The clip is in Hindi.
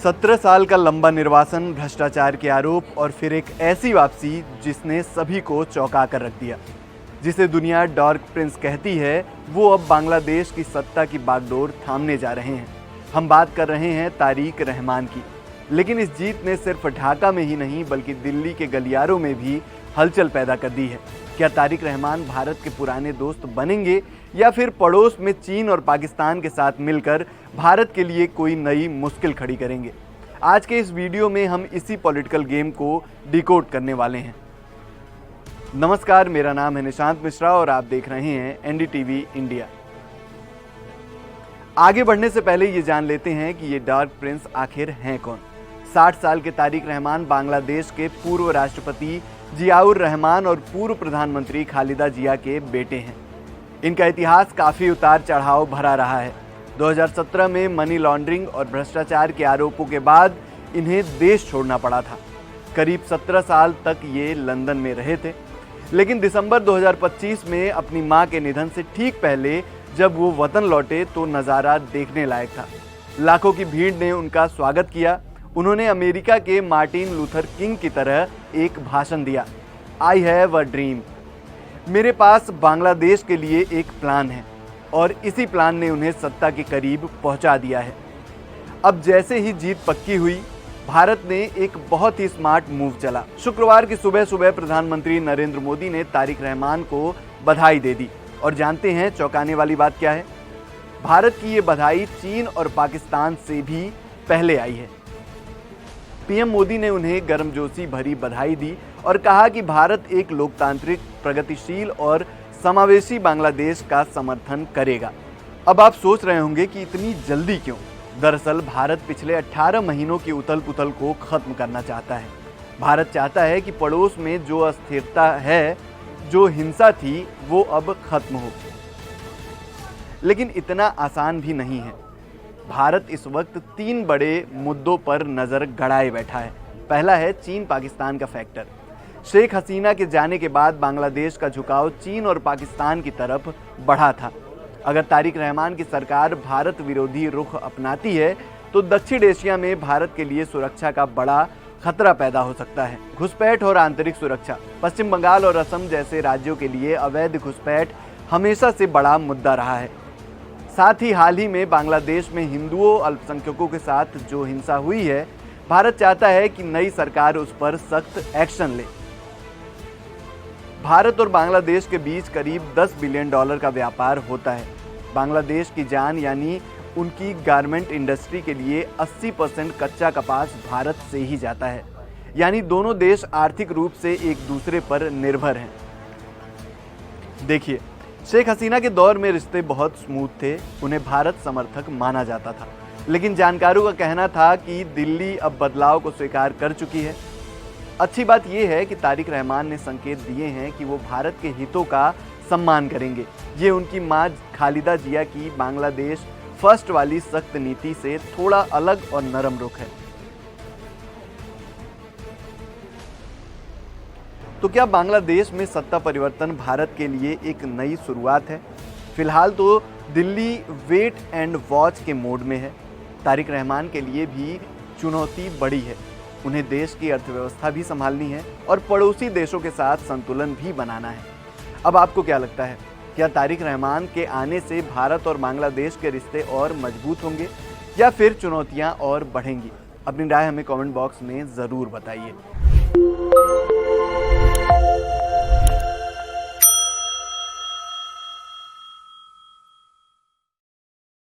17 साल का लंबा निर्वासन, भ्रष्टाचार के आरोप और फिर एक ऐसी वापसी जिसने सभी को चौंका कर रख दिया। जिसे दुनिया डार्क प्रिंस कहती है, वो अब बांग्लादेश की सत्ता की बागडोर थामने जा रहे हैं। हम बात कर रहे हैं तारिक रहमान की। लेकिन इस जीत ने सिर्फ ढाका में ही नहीं बल्कि दिल्ली के गलियारों में भी हलचल पैदा कर दी है। क्या तारिक रहमान भारत के पुराने दोस्त बनेंगे या फिर पड़ोस में चीन और पाकिस्तान के साथ मिलकर भारत के लिए कोई नई मुश्किल खड़ी करेंगे? आज के इस वीडियो में हम इसी पॉलिटिकल गेम को डिकोड करने वाले हैं। नमस्कार, मेरा नाम है निशांत मिश्रा और आप देख रहे हैं एनडीटीवी इंडिया। आगे बढ़ने से पहले ये जान लेते हैं कि ये डार्क प्रिंस आखिर हैं कौन। 60 साल के तारिक रहमान बांग्लादेश के पूर्व राष्ट्रपति जियाउर रहमान और पूर्व प्रधानमंत्री खालिदा जिया के बेटे हैं। इनका इतिहास काफ़ी उतार चढ़ाव भरा रहा है। 2017 में मनी लॉन्ड्रिंग और भ्रष्टाचार के आरोपों के बाद इन्हें देश छोड़ना पड़ा था। करीब 17 साल तक ये लंदन में रहे थे, लेकिन दिसंबर 2025 में अपनी मां के निधन से ठीक पहले जब वो वतन लौटे तो नज़ारा देखने लायक था। लाखों की भीड़ ने उनका स्वागत किया। उन्होंने अमेरिका के मार्टिन लूथर किंग की तरह एक भाषण दिया, आई हैव अ ड्रीम। मेरे पास बांग्लादेश के लिए एक प्लान है, और इसी प्लान ने उन्हें सत्ता के करीब पहुंचा दिया है। अब जैसे ही जीत पक्की हुई, भारत ने एक बहुत ही स्मार्ट मूव चला। शुक्रवार की सुबह सुबह प्रधानमंत्री नरेंद्र मोदी ने तारिक रहमान को बधाई दे दी। और जानते हैं चौंकाने वाली बात क्या है? भारत की ये बधाई चीन और पाकिस्तान से भी पहले आई है। पीएम मोदी ने उन्हें गर्मजोशी भरी बधाई दी और कहा कि भारत एक लोकतांत्रिक, प्रगतिशील और समावेशी बांग्लादेश का समर्थन करेगा। अब आप सोच रहे होंगे कि इतनी जल्दी क्यों? दरअसल भारत पिछले 18 महीनों की उथल पुथल को खत्म करना चाहता है। भारत चाहता है कि पड़ोस में जो अस्थिरता है, जो हिंसा थी, वो अब खत्म हो। लेकिन इतना आसान भी नहीं है। भारत इस वक्त 3 बड़े मुद्दों पर नजर गड़ाए बैठा है। पहला है चीन पाकिस्तान का फैक्टर। शेख हसीना के जाने के बाद बांग्लादेश का झुकाव चीन और पाकिस्तान की तरफ बढ़ा था। अगर तारिक रहमान की सरकार भारत विरोधी रुख अपनाती है तो दक्षिण एशिया में भारत के लिए सुरक्षा का बड़ा खतरा पैदा हो सकता है। घुसपैठ और आंतरिक सुरक्षा। पश्चिम बंगाल और असम जैसे राज्यों के लिए अवैध घुसपैठ हमेशा से बड़ा मुद्दा रहा है। साथ ही हाल ही में बांग्लादेश में हिंदुओं, अल्पसंख्यकों के साथ जो हिंसा हुई है, भारत चाहता है कि नई सरकार उस पर सख्त एक्शन ले। भारत और बांग्लादेश के बीच करीब $10 बिलियन का व्यापार होता है। बांग्लादेश की जान यानी उनकी गारमेंट इंडस्ट्री के लिए 80% कच्चा कपास भारत से ही जाता है। यानी दोनों देश आर्थिक रूप से एक दूसरे पर निर्भर हैं। देखिए, शेख हसीना के दौर में रिश्ते बहुत स्मूथ थे, उन्हें भारत समर्थक माना जाता था। लेकिन जानकारों का कहना था कि दिल्ली अब बदलाव को स्वीकार कर चुकी है। अच्छी बात यह है कि तारिक रहमान ने संकेत दिए हैं कि वो भारत के हितों का सम्मान करेंगे। ये उनकी मां खालिदा जिया की बांग्लादेश फर्स्ट वाली सख्त नीति से थोड़ा अलग और नरम रुख है। तो क्या बांग्लादेश में सत्ता परिवर्तन भारत के लिए एक नई शुरुआत है? फिलहाल तो दिल्ली वेट एंड वॉच के मोड में है। तारिक रहमान के लिए भी चुनौती बड़ी है। उन्हें देश की अर्थव्यवस्था भी संभालनी है और पड़ोसी देशों के साथ संतुलन भी बनाना है। अब आपको क्या लगता है? क्या तारिक रहमान के आने से भारत और बांग्लादेश के रिश्ते और मजबूत होंगे या फिर चुनौतियां और बढ़ेंगी? अपनी राय हमें कमेंट बॉक्स में ज़रूर बताइए।